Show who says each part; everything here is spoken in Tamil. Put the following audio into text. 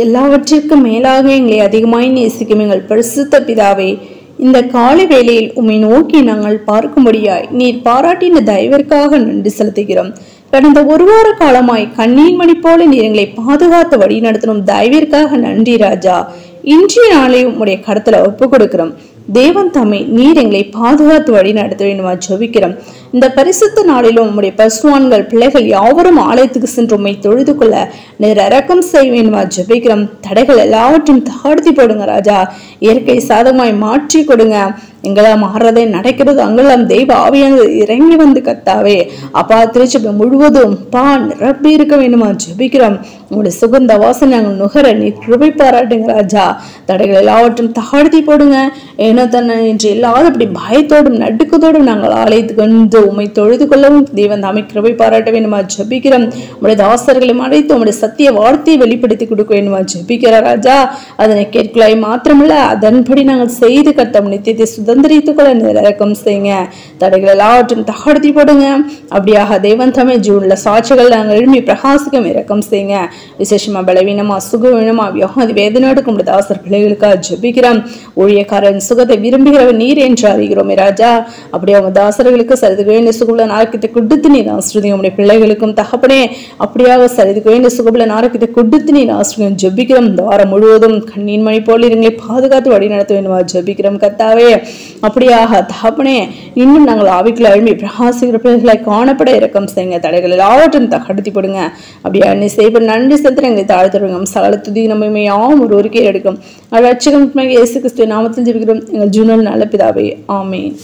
Speaker 1: எல்லாவற்றிற்கும் மேலாக எங்களை அதிகமாய் நேசிக்கும் எங்கள் பரிசுத்த பிதாவே, இந்த காலை வேளையில் உம்மை நோக்கி நாங்கள் பார்க்கும்படியாய் நீர் பாராட்டின தயவிற்காக நன்றி செலுத்துகிறோம். கடந்த ஒரு வார காலமாய் கண்ணீர் மணி போல நீர் எங்களை பாதுகாத்து வழி நடத்தணும் தயவிற்காக நன்றி ராஜா. இன்றைய நாளையும் உடைய கருத்துல ஒப்பு கொடுக்கிறோம். தேவன் தம்மை நீர் எங்களை பாதுகாத்து வழி நடத்த வேண்டுமா ஜெபிக்கிறோம். இந்த பரிசுத்த நாளிலும் உம்முடைய பசுவான்கள் பிள்ளைகள் யாவரும் ஆலயத்துக்கு சென்று உம்மை தொழுது கொள்ள நீர் இரக்கம் செய்ய வேண்டுமா ஜெபிக்கிறோம். தடைகள் எல்லாவற்றையும் தாழ்த்தி போடுங்க ராஜா. இயற்கை சாதகமாய் மாற்றி கொடுங்க. எங்கெல்லாம் மாறுறதே நடக்கிறது அங்கெல்லாம் தெய்வ ஆவியானது இறங்கி வந்து கத்தாவே அப்பா திருச்சபை முழுவதும் நிரப்பி இருக்க வேண்டுமா ஜெபிக்கிறோம். உங்களுடைய சுகந்த வாசனை நாங்கள் நுகர நீ கிருபை பாராட்டுங்க ராஜா. தடைகள் எல்லாவற்றையும் தாழ்த்தி போடுங்க. ஏன்னா தன்னை இன்று இல்லாத அப்படி பயத்தோடும் நடுக்கத்தோடும் நாங்கள் ஆலயத்துக்கு வந்து உண்மை தொழுது கொள்ளவும் தேவன் தாமை கிருபை பாராட்ட வேண்டுமா ஜெபிக்கிறோம். உங்களுடைய தாசர்களை அழைத்து உங்களுடைய சத்திய வார்த்தையை வெளிப்படுத்தி கொடுக்க வேண்டுமா ஜெபிக்கிற ராஜா. அதனை கேட்கலாய் மாத்திரமல்ல அதன்படி நாங்கள் செய்து கர்த்தம் நித்தியத்தை சுதந்திரித்துக்கொள்ள இறக்கம் செய்யுங்க. தடைகள் எல்லாவற்றையும் தாழ்த்தி போடுங்க. அப்படியாக தேவன் தாமே ஜூன்ல சாட்சிகள் நாங்கள் எழுப்பி பிரகாசிக்கம் இறக்கம் செய்யுங்க. விசேஷமா பலவீனமா சுகவீனமா வியாதி வேதனையோடு உங்களுடைய தாசர் பிள்ளைகளுக்காக ஜெபிக்கிறோம். ஊழியக்காரன் சுகத்தை விரும்புகிறவர் நீர் என்று அறிகிறோமே ராஜா. அப்படியே அவங்க தாசர்களுக்கு சரிதுக்கு வேண்டிய சுகபல நாரக்கத்தை கொடுத்து நீர் ஆசிரியர். உங்களுடைய பிள்ளைகளுக்கும் தகப்பனே அப்படியாக சரிதுக்கு வேண்டிய சுகபல நாரக்கத்தை கொடுத்து நீர் ஆசிரியர் ஜெபிக்கிறோம். இந்த வாரம் முழுவதும் கண்ணீர் மணி போல எங்களை பாதுகாத்து வழி நடத்த வேண்டுமா ஜெபிக்கிறோம் கர்த்தாவே. அப்படியாக தகப்பனே இன்னும் நாங்கள் ஆவிக்குள்ள எழுப்பி பிரகாசிக்கிற பிள்ளைகளை காணப்பட இரக்கம் செய்யுங்க. தடைகள் எல்லாவற்றையும் தகடுத்தி போடுங்க. அப்படியே அன்னை செய்ய நன்றி செலுத்த எங்களை தாழ்த்துருங்க. சகல துதி நம்ம யாவும் ஒரு ஒருக்கே எடுக்கும். ரட்சகன் இயேசு கிறிஸ்துவின் நாமத்தில் ஜெபிக்கிறோம் எங்கள் ஜீவனில் நல்ல பிதாவே. ஆமென்.